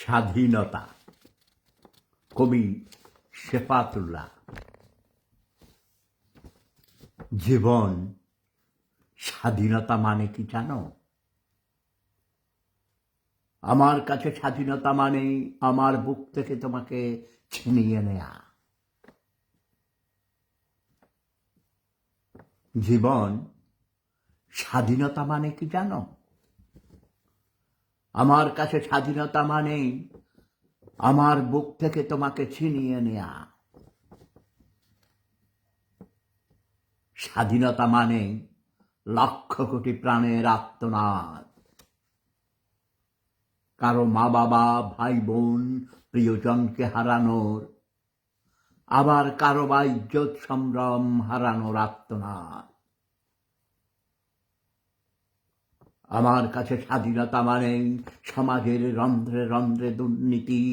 স্বাধীনতা। কবি শেফাতুল্লাহ। জীবন স্বাধীনতা মানে কি জানো? আমার কাছে স্বাধীনতা মানে আমার বুক থেকে তোমাকে ছিনিয়ে নেয়া। জীবন স্বাধীনতা মানে কি জানো? আমার কাছে স্বাধীনতা মানে আমার বুক থেকে তোমাকে ছিনিয়ে নেয়া। স্বাধীনতা মানে লক্ষ কোটি প্রাণের আর্তনাদ। কারো মা বাবা, ভাই বোন, প্রিয়জনকে হারানোর, আবার কারো বা ইজ্জত সম্ভ্রম হারানোর আর্তনাদ। আমার কাছে স্বাধীনতা মানে সমাজের রন্ধ্রে রন্ধ্রে দুর্নীতি,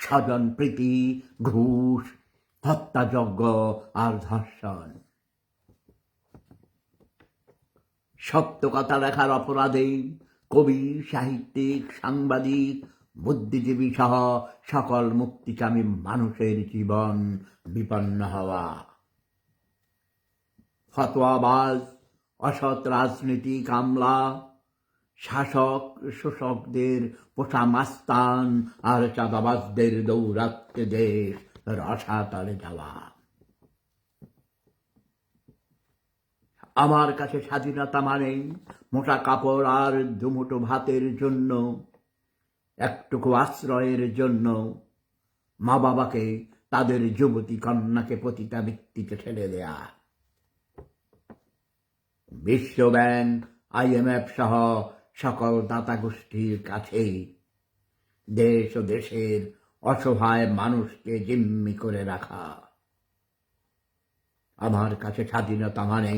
স্বজন প্রীতি, ঘুষ, হত্যাযজ্ঞ আর ধর্ষণ। সত্য কথা লেখার অপরাধে কবি, সাহিত্যিক, সাংবাদিক, বুদ্ধিজীবী সহ সকল মুক্তিকামী মানুষের জীবন বিপন্ন হওয়া। ফতোয়াবাজ, অসৎ রাজনীতিক আমলা, শাসক শোষকদের পোষা মাস্তান আর চাঁদাবাজদের দৌরাত্মে দেশ রসাতলে যাওয়া। আমার কাছে স্বাধীনতা মানে মোটা কাপড় আর দুমুঠো ভাতের জন্য, একটুকু আশ্রয়ের জন্য মা বাবাকে, তাদের যুবতী কন্যাকে পতিতাবৃত্তিতে ঠেলে দেয়া। বিশ্বব্যাংক, IMF সহ সকল দাতা গোষ্ঠীর কাছে দেশ ও দেশের অসহায় মানুষকে জিম্মি করে রাখা। আমার কাছে স্বাধীনতা মানে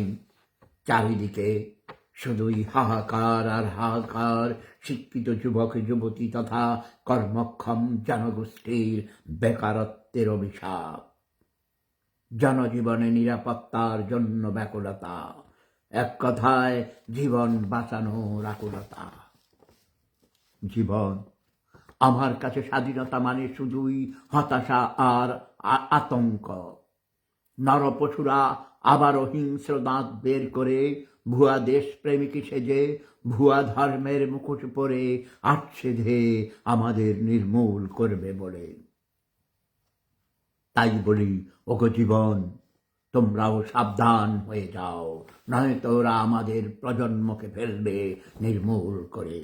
চারিদিকে শুধুই হাহাকার আর হাহাকার, শিক্ষিত যুবক যুবতী তথা কর্মক্ষম জনগোষ্ঠীর বেকারত্বের অভিশাপ, জনজীবনে নিরাপত্তার জন্য ব্যাকুলতা, এক কথায় জীবন বাঁচানোর আকুলতা। জীবন আমার কাছে স্বাধীনতা মানে শুধুই হতাশা আর আতঙ্ক। নরপশুরা আবারও হিংস্র দাঁত বের করে ভুয়া দেশপ্রেমিক সেজে ভুয়া ধর্মের মুখোশ পরে আটছে ধেয়ে আমাদের নির্মূল করবে বলে। তাই বলি, ওগো জীবন, তোমরাও সাবধান হয়ে যাও, নয়তো ওরা আমাদের প্রজন্মকে ফেলবে নির্মূল করে।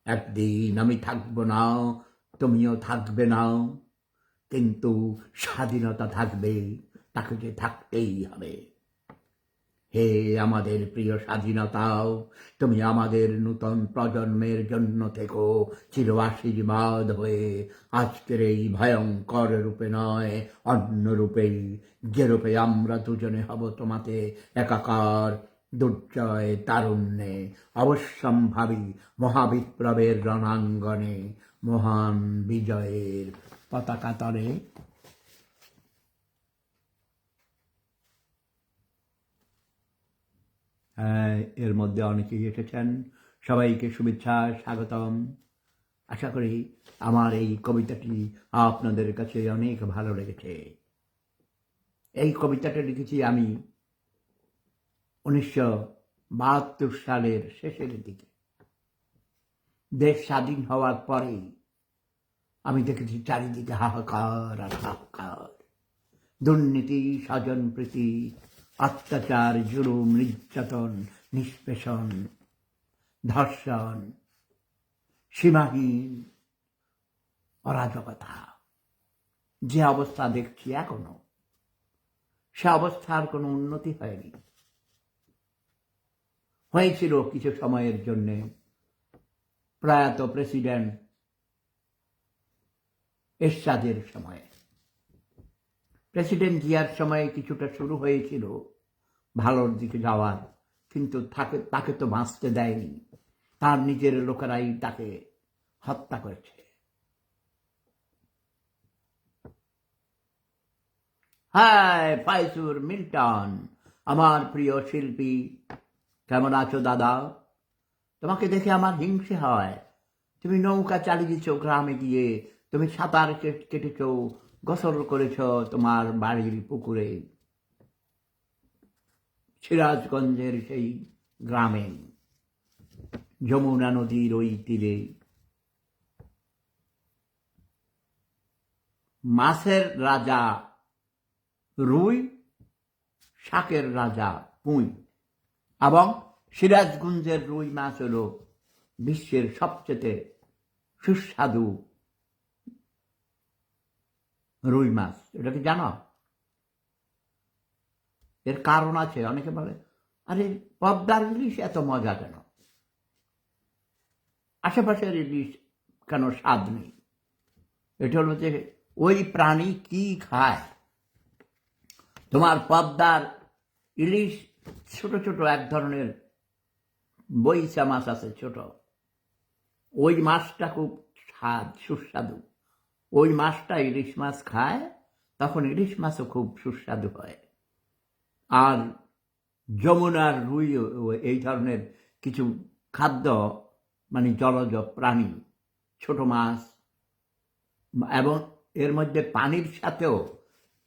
একদিন আমি থাকবো না, তুমিও থাকবে না, কিন্তু স্বাধীনতা থাকবে, তাকে যে থাকতেই হবে। হে আমাদের প্রিয় স্বাধীনতাও, তুমি আমাদের নূতন প্রজন্মের জন্য থেকো চির আশীর্বাদ হয়ে, আজকের এই ভয়ঙ্কর রূপে নয়, অন্য রূপেই, যে রূপে আমরা দুজনে হব তোমাতে একাকার, দুর্জয় তারুণ্যে, অবশ্যম্ভাবী মহাবিপ্লবের রণাঙ্গনে, মহান বিজয়ের পতাকা তলে। এর মধ্যে অনেকেই এসেছেন, সবাইকে শুভেচ্ছা, স্বাগতম। আশা করি আমার এই কবিতাটি আপনাদের কাছে অনেক ভালো লেগেছে। এই কবিতাটা লিখেছি আমি 1972 সালের শেষের দিকে। দেশ স্বাধীন হওয়ার পরেই আমি দেখেছি চারিদিকে হাহাকার আর হাহাকার, দুর্নীতি, স্বজনপ্রীতি, অত্যাচার, জুলুম, নির্যাতন, নিষ্পেষণ, ধর্ষণ, সীমাহীন অরাজকতা। যে অবস্থা দেখছি এখনো, সে অবস্থার কোনো উন্নতি হয়নি। হয়েছিল কিছু সময়ের জন্য প্রয়াত প্রেসিডেন্ট এরশাদের সময়ে। প্রেসিডেন্ট জিয়ার সময়ে কিছুটা শুরু হয়েছিল ভালোর দিকে যাওয়ার, কিন্তু তাকে তো বাঁচতে দেয়নি, তার নিজের লোকেরাই তাকে হত্যা করেছে। হাই ফাইজুর মিল্টন, আমার প্রিয় শিল্পী, কেমন আছো দাদা? তোমাকে দেখে আমার হিংসে হয়, তুমি নৌকা চালিয়েছ গ্রামে গিয়ে, তুমি সাঁতার কেটেছ, গোসল করেছ তোমার বাড়ির পুকুরে, সিরাজগঞ্জের সেই গ্রামে যমুনা নদীর ওই তীরে। মাছের রাজা রুই, শাকের রাজা পুঁই, এবং সিরাজগঞ্জের রুই মাছ হল বিশ্বের সবচেয়ে সুস্বাদু রুই মাছ। এটা কি জানো? এর কারণ আছে। অনেকে বলে আরে পদ্মার ইলিশ এত মজা কেন, আশেপাশের ইলিশ কেন স্বাদ নেই? এটা হলো যে ওই প্রাণী কি খায়। তোমার পদ্মার ইলিশ ছোট ছোট এক ধরনের বইচা মাছ আছে ছোট, ওই মাছটা খুব স্বাদ সুস্বাদু। ওই মাছটা ইলিশ মাছ খায়, তখন ইলিশ মাছও খুব সুস্বাদু হয়। আর যমুনার রুই এই ধরনের কিছু খাদ্য, মানে জলজ প্রাণী, ছোট মাছ, এবং এর মধ্যে পানির সাথেও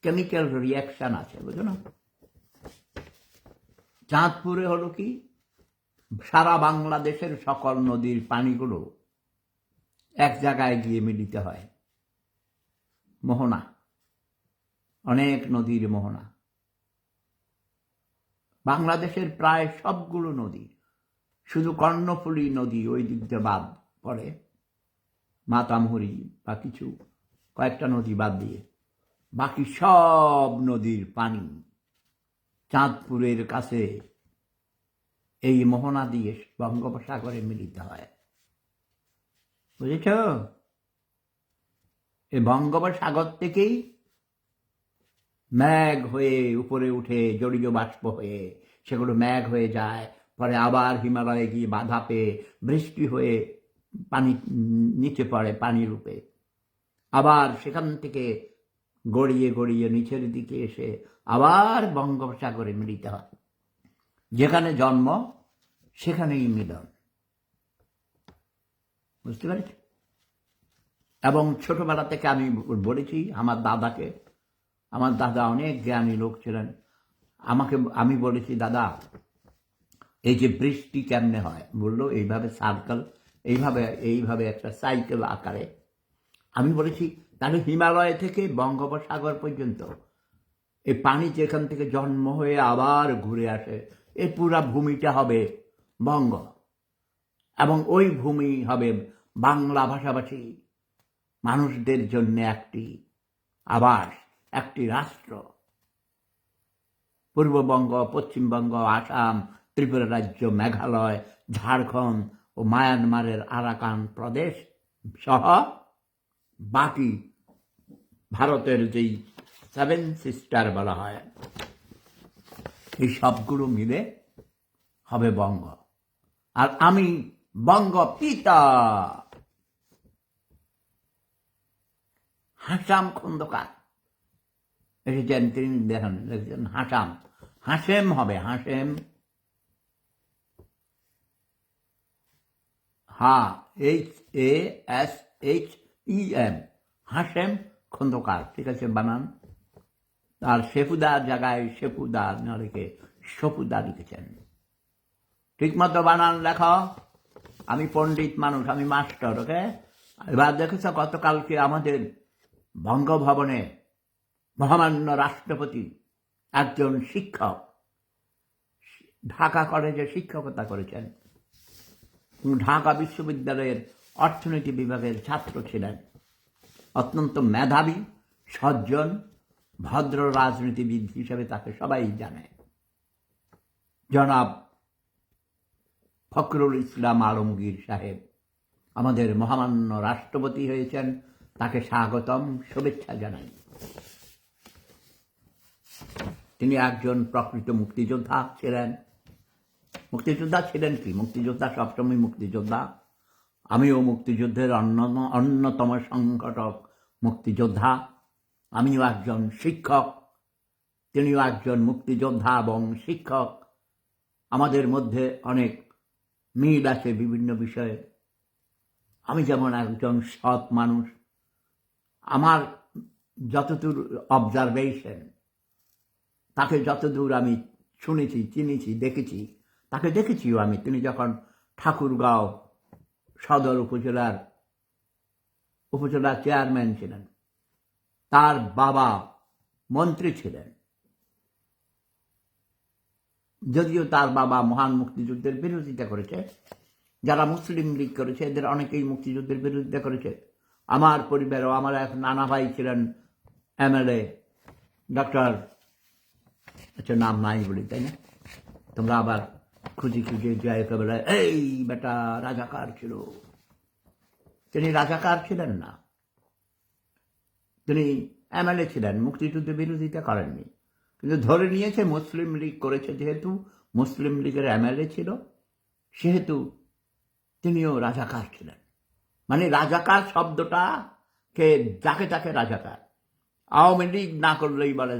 কেমিক্যাল রিয়াকশন আছে, বুঝো না? চাঁদপুরে হলো কি, সারা বাংলাদেশের সকল নদীর পানিগুলো এক জায়গায় গিয়ে মিলিত হয়, মোহনা, অনেক নদীর মোহনা। বাংলাদেশের প্রায় সবগুলো নদী, শুধু কর্ণফুলী নদী ওই দিক দিয়ে বাদ পড়ে, মাতামুহুরী বা কিছু কয়েকটা নদী বাদ দিয়ে, বাকি সব নদীর পানি চাঁদপুরের কাছে এই মোহনা দিয়ে বঙ্গোপসাগরে মিলিত হয়, বুঝেছ? এই বঙ্গোপসাগর থেকেই মেঘ হয়ে উপরে উঠে জলীয় বাষ্প হয়ে সেগুলো মেঘ হয়ে যায়, পরে আবার হিমালয়ে গিয়ে বাধা পেয়ে বৃষ্টি হয়ে পানি নিচে পড়ে পানি রূপে, আবার সেখান থেকে গড়িয়ে গড়িয়ে নিচের দিকে এসে আবার বঙ্গোপসাগরে মিলিত হয়। যেখানে জন্ম সেখানেই মিলন, বুঝতে পারছি। এবং ছোটবেলা থেকে আমি বলেছি আমার দাদাকে, আমার দাদা অনেক জ্ঞানী লোক ছিলেন, আমি বলেছি দাদা এই যে বৃষ্টি কেমনে হয়, বললো এইভাবে সার্কেল, এইভাবে একটা সাইকেল আকারে। আমি বলেছি তাহলে হিমালয় থেকে বঙ্গোপসাগর পর্যন্ত এই পানি যেখান থেকে জন্ম হয়ে আবার ঘুরে আসে, এই পুরা ভূমিটা হবে বঙ্গ, এবং ওই ভূমি হবে বাংলা ভাষাভাষী মানুষদের জন্য একটি আবাস, একটি রাষ্ট্র। পূর্ববঙ্গ, পশ্চিমবঙ্গ, আসাম, ত্রিপুরা রাজ্য, মেঘালয়, ঝাড়খণ্ড ও মায়ানমারের আরাকান প্রদেশ সহ বাকি ভারতের যেই 7 সিস্টার বলা হয়, এই সবগুলো মিলে হবে বঙ্গ। আর আমি বঙ্গ পিতা হাসাম খন্দকার এসেছেন, তিনি দেখেন লিখছেন হাসেম হবে, হাসেম, HASHEM, হাসেম খন্দকার, ঠিক আছে বানান। আর শেফুদার জায়গায় শেফুদা না লিখে সফুদা লিখেছেন, ঠিক মতো বানান লেখো। আমি পণ্ডিত মানুষ, আমি মাস্টার, ওকে? এবার দেখেছ গতকালকে আমাদের বঙ্গভবনে মহামান্য রাষ্ট্রপতি একজন শিক্ষক ঢাকা কলেজে শিক্ষকতা করেছেন, ঢাকা বিশ্ববিদ্যালয়ের অর্থনীতি বিভাগের ছাত্র ছিলেন, অত্যন্ত মেধাবী, সজ্জন, ভদ্র রাজনীতিবিদ হিসেবে তাকে সবাই জানে। জনাব ফখরুল ইসলাম আলমগীর সাহেব আমাদের মহামান্য রাষ্ট্রপতি হয়েছেন, তাকে স্বাগতম, শুভেচ্ছা জানাই। তিনি একজন প্রকৃত মুক্তিযোদ্ধা ছিলেন। মুক্তিযোদ্ধা ছিলেন কি, মুক্তিযোদ্ধা সবসময় মুক্তিযোদ্ধা। আমিও মুক্তিযুদ্ধের অন্যতম সংগঠক মুক্তিযোদ্ধা। আমিও একজন শিক্ষক, তিনিও একজন মুক্তিযোদ্ধা এবং শিক্ষক। আমাদের মধ্যে অনেক মিল আছে বিভিন্ন বিষয়ে। আমি যেমন একজন সৎ মানুষ, আমার যতদূর অবজারভেশন, তাকে যতদূর আমি শুনেছি, চিনেছি, দেখেছি, তাকে দেখেছিও আমি। তিনি যখন ঠাকুরগাঁও সদর উপজেলার চেয়ারম্যান ছিলেন, তার বাবা মন্ত্রী ছিলেন। যদিও তার বাবা মহান মুক্তিযুদ্ধের বিরোধিতা করেছে, যারা মুসলিম লীগ করেছে এদের অনেকেই মুক্তিযুদ্ধের বিরোধিতা করেছে। আমার পরিবারও, আমার এক নানা ভাই ছিলেন এমএলএ, ডক্টর, আচ্ছা নাম নাই বলি, তাই না? তোমরা আবার খুঁজে যায় একেবারে, এই বেটা রাজাকার ছিল। তিনি রাজাকার ছিলেন না, তিনি এমএলএ ছিলেন, মুক্তিযুদ্ধের বিরোধিতা করেননি। কিন্তু ধরে নিয়েছে মুসলিম লীগ করেছে, যেহেতু মুসলিম লীগের এমএলএ ছিল, সেহেতু তিনিও রাজাকার ছিলেন। মানে রাজাকার শব্দটাকে যাকে তাকে রাজাকার, আওয়ামী লীগ না করলেই বলে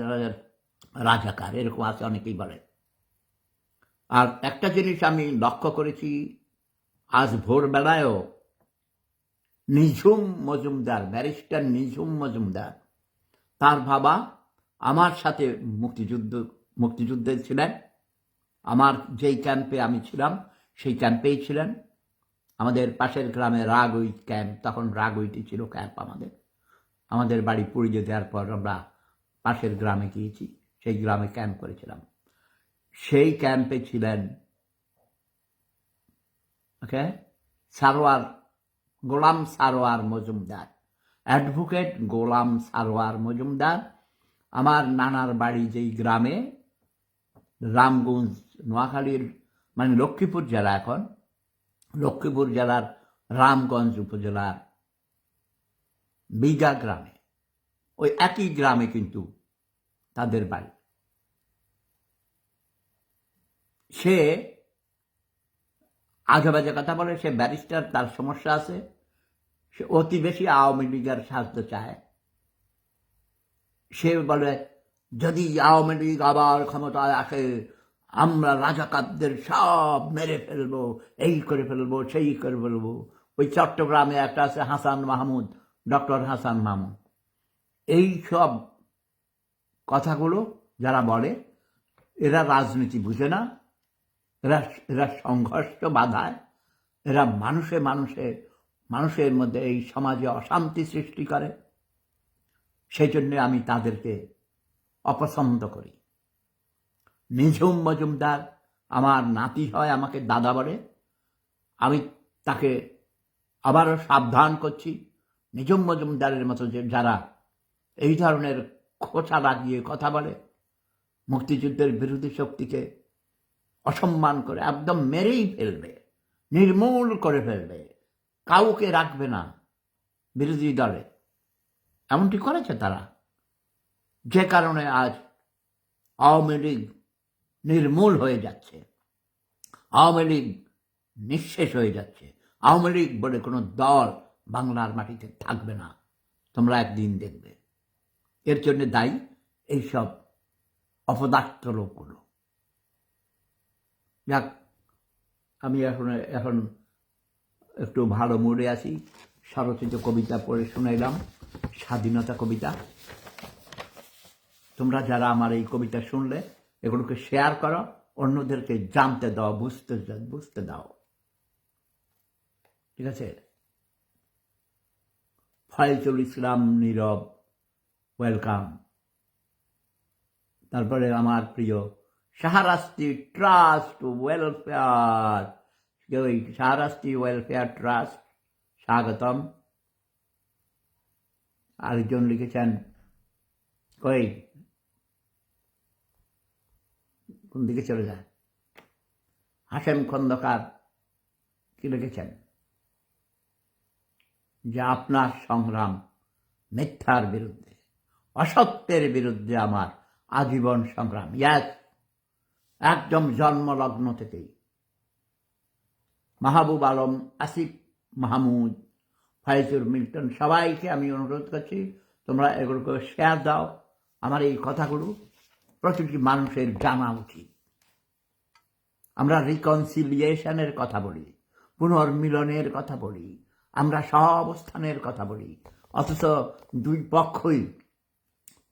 রাজাকার, এরকম আছে, অনেকেই বলে। আর একটা জিনিস আমি লক্ষ্য করেছি, আজ ভোরবেলায়ও নিঝুম মজুমদার, ব্যারিস্টার নিঝুম মজুমদার, তার বাবা আমার সাথে মুক্তিযুদ্ধে ছিলেন। আমার যেই ক্যাম্পে আমি ছিলাম সেই ক্যাম্পেই ছিলেন। আমাদের পাশের গ্রামে রাগউইট ক্যাম্প, তখন রাগউইটই ছিল ক্যাম্প। আমাদের বাড়ি পুড়িয়ে দেওয়ার পর আমরা পাশের গ্রামে গিয়েছি, সেই গ্রামে ক্যাম্প করেছিলাম। সেই ক্যাম্পে ছিলেন গোলাম সারোয়ার মজুমদার, অ্যাডভোকেট গোলাম সারোয়ার মজুমদার। আমার নানার বাড়ি যেই গ্রামে, রামগঞ্জ, নোয়াখালীর, মানে লক্ষ্মীপুর জেলা, এখন লক্ষ্মীপুর জেলার রামগঞ্জ উপজেলার বিঘা গ্রামে, ওই একই গ্রামে কিন্তু তাদের বাড়ি। সে আজেবাজে কথা বলে, সে ব্যারিস্টার, তার সমস্যা আছে, সে অতি বেশি আওয়ামী লীগের সাহায্য চায়। সে বলে যদি আওয়ামী লীগ আবার ক্ষমতায় আসে, আমরা রাজাকারদের সব মেরে ফেলবো, এই করে ফেলবো, সেই করে ফেলবো। ওই চট্টগ্রামে একটা আছে হাসান মাহমুদ, ডক্টর হাসান মাহমুদ। এই সব কথাগুলো যারা বলে, এরা রাজনীতি বুঝে না, এরা সংঘর্ষ বাধায়, এরা মানুষের মধ্যে এই সমাজে অশান্তি সৃষ্টি করে। সেই জন্যে আমি তাদেরকে অপছন্দ করি। নিঝুম মজুমদার আমার নাতি হয়, আমাকে দাদা বলে। আমি তাকে আবারও সাবধান করছি, নিঝুম মজুমদারের মতো যারা এই ধরনের খোঁচা লাগিয়ে কথা বলে, মুক্তিযুদ্ধের বিরোধী শক্তিকে অসম্মান করে একদম মেরেই ফেলবে, নির্মূল করে ফেলবে, কাউকে রাখবে না বিরোধী দলে, এমনটি করেছে তারা। যে কারণে আজ আওয়ামী লীগ নির্মূল হয়ে যাচ্ছে, আওয়ামী লীগ নিঃশেষ হয়ে যাচ্ছে। আওয়ামী লীগ বলে কোনো দল বাংলার মাটিতে থাকবে না, তোমরা একদিন দেখবে। এর জন্য দায়ী এইসব অপদার্থ লোকগুলো। যাক, আমি এখন একটু ভালো মুডে আছি। স্বরচিত কবিতা পড়ে শুনাইলাম, স্বাধীনতা কবিতা। তোমরা যারা আমার এই কবিতা শুনলে, এগুলোকে শেয়ার করো, অন্যদেরকে জানতে দাও, বুঝতে দাও, ঠিক আছে? ফয়জুল ইসলাম নীরব, ওয়েলকাম। তারপরে আমার প্রিয় Shahrasti trust welfare, Shahrasti welfare trust, স্বাগতম। আরেকজন লিখেছেন, কোন দিকে চলে যায়, হাশেম খন্দকার কি লিখেছেন, যে আপনার সংগ্রাম মিথ্যার বিরুদ্ধে, অসত্যের বিরুদ্ধে আমার আজীবন সংগ্রাম। ইয়াস, একদম জন্মলগ্ন থেকেই। মাহবুব আলম, আসিফ মাহমুদ, ফাইজুর মিল্টন, সবাইকে আমি অনুরোধ করছি, তোমরা এগুলোকে শেয়ার দাও। আমার এই কথাগুলো প্রতিটি মানুষের জানা উচিত। আমরা রিকনসিলিয়েশনের কথা বলি, পুনর্মিলনের কথা বলি, আমরা সহাবস্থানের কথা বলি, অথচ দুই পক্ষই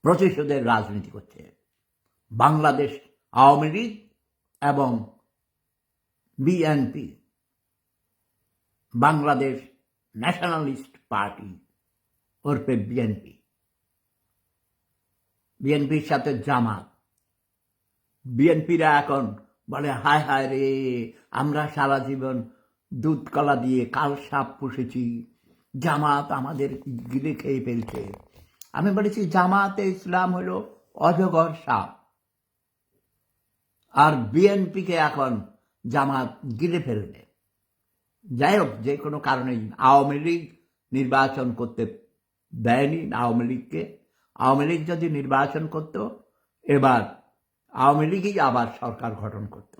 প্রতিশোধের রাজনীতি করছে। বাংলাদেশ আওয়ামী লীগ এবং বিএনপি, বাংলাদেশ ন্যাশনালিস্ট পার্টি ওরফে বিএনপি, বিএনপির সাথে জামাত। বিএনপিরা এখন বলে হায় হায় রে, আমরা সারা জীবন দুধ কলা দিয়ে কাল সাপ পুষেছি, জামাত আমাদের গিলে খেয়ে ফেলছে। আমি বলেছি জামাতে ইসলাম হলো অজগর সাপ, আর বিএনপিকে এখন জামাত গিলে ফেলবে। যাই হোক, যে কোনো কারণেই আওয়ামী লীগ নির্বাচন করতে দেয়নি আওয়ামী লীগকে। আওয়ামী লীগ যদি নির্বাচন করত, এবার আওয়ামী লীগই আবার সরকার গঠন করত।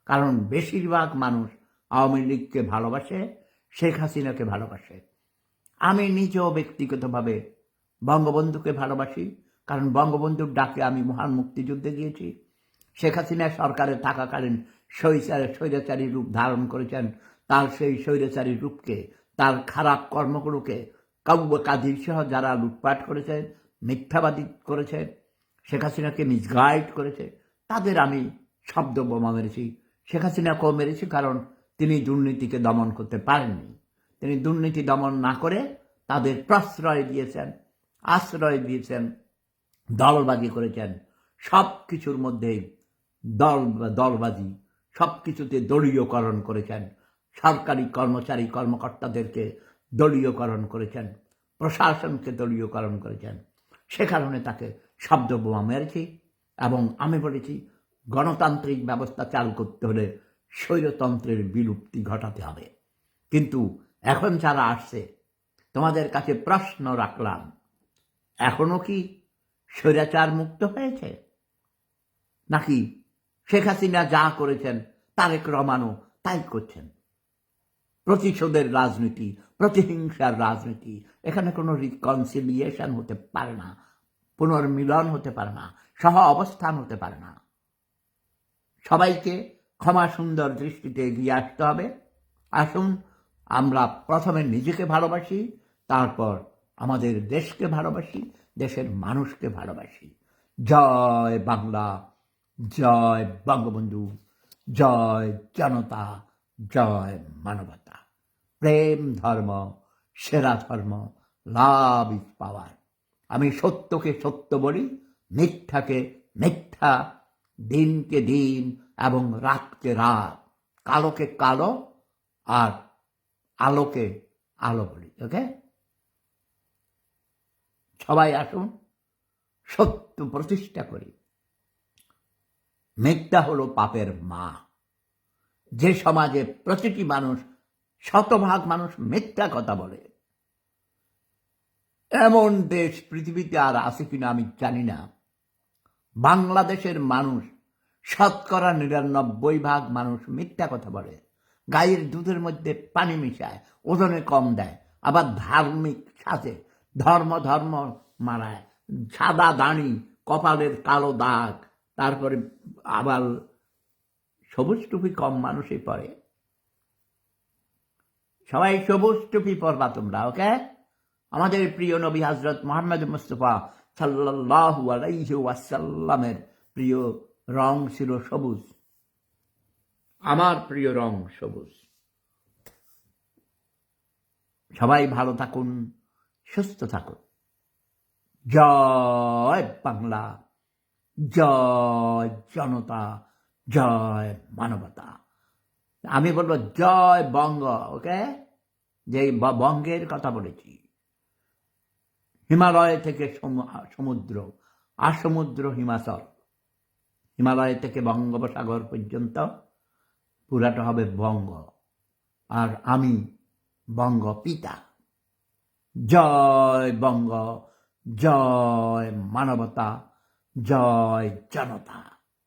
কারণ বেশিরভাগ মানুষ আওয়ামী লীগকে ভালোবাসে, শেখ হাসিনাকে ভালোবাসে। আমি নিজেও ব্যক্তিগতভাবে বঙ্গবন্ধুকে ভালোবাসি, কারণ বঙ্গবন্ধুর ডাকে আমি মহান মুক্তিযুদ্ধে গিয়েছি। শেখ হাসিনা সরকারে থাকাকালীন স্বৈরাচারী রূপ ধারণ করেছেন। তার সেই স্বৈরাচারী রূপকে, তার খারাপ কর্মগুলোকে কাদির সহ যারা লুটপাট করেছে, মিথ্যাবাদী করেছে, শেখ হাসিনাকে মিসগাইড করেছে, তাদের আমি শব্দ বোমা মেরেছি। শেখ হাসিনাকেও মেরেছি, কারণ তিনি দুর্নীতিকে দমন করতে পারেননি। তিনি দুর্নীতি দমন না করে তাদের প্রশ্রয় দিয়েছেন, আশ্রয় দিয়েছেন, দলবাজি করেছেন। সব কিছুর মধ্যেই দলবাজি, সব কিছুতে দলীয়করণ করেছেন। সরকারি কর্মচারী কর্মকর্তাদেরকে দলীয়করণ করেছেন, প্রশাসনকে দলীয়করণ করেছেন। সে কারণে তাকে শব্দ বোমা মেরেছি। এবং আমি বলেছি গণতান্ত্রিক ব্যবস্থা চালু করতে হলে স্বৈরতন্ত্রের বিলুপ্তি ঘটাতে হবে। কিন্তু এখন যারা আসছে, তোমাদের কাছে প্রশ্ন রাখলাম, এখনো কি স্বৈরাচার মুক্ত হয়েছে? নাকি শেখ হাসিনা যা করেছেন তারেক রহমানও তাই করছেন? প্রতিশোধের রাজনীতি, প্রতিহিংসার রাজনীতি, এখানে কোনো রিকনসিলিয়েশন হতে পারে না, পুনর্মিলন হতে পারে না, সহ অবস্থান হতে পারে না। সবাইকে ক্ষমা সুন্দর দৃষ্টিতে এগিয়ে আসতে হবে। আসুন আমরা প্রথমে নিজেকে ভালোবাসি, তারপর আমাদের দেশকে ভালোবাসি, দেশের মানুষকে ভালোবাসি। জয় বাংলা, জয় বঙ্গবন্ধু, জয় জনতা, জয় মানবতা। প্রেম ধর্ম, সেরা ধর্ম, লাভ ইজ পাওয়ার। আমি সত্যকে সত্য বলি, মিথ্যাকে মিথ্যা, দিনকে দিন এবং রাতকে রাত, কালোকে কালো আর আলোকে আলো বলি। ওকে, সবাই আসুন সত্য প্রতিষ্ঠা করি। মিথ্যা হলো পাপের মা। যে সমাজে প্রতিটি মানুষ, শতভাগ মানুষ মিথ্যা কথা বলে, এমন দেশ পৃথিবীতে আর আছে কিনা আমি জানি না। বাংলাদেশের মানুষ শতকরা ৯৯% মানুষ মিথ্যা কথা বলে, গায়ের দুধের মধ্যে পানি মিশায়, ওজনে কম দেয়, আবার ধার্মিক সাজে, ধর্ম মারায়, সাদা দাড়ি, কপালের কালো দাগ, তারপরে আবার সবুজ টুপি কম মানুষই পরে। সবাই সবুজ টুপি পরবা তোমরা, ওকে? আমাদের প্রিয় নবী হযরত মুহাম্মদ মুস্তাফা সাল্লাল্লাহু আলাইহি ওয়াসাল্লামের প্রিয় রং ছিল সবুজ। আমার প্রিয় রং সবুজ। সবাই ভালো থাকুন, সুস্থ থাকুন। জয় বাংলা, জয় জনতা, জয় মানবতা। আমি বলবো জয় বঙ্গ, ওকে? যে বঙ্গের কথা বলেছি, হিমালয় থেকে সমুদ্র, আর সমুদ্র হিমাচল, হিমালয় থেকে বঙ্গোপসাগর পর্যন্ত পুরাটা হবে বঙ্গ, আর আমি বঙ্গ পিতা। জয় বঙ্গ, জয় মানবতা, জয় জনতা।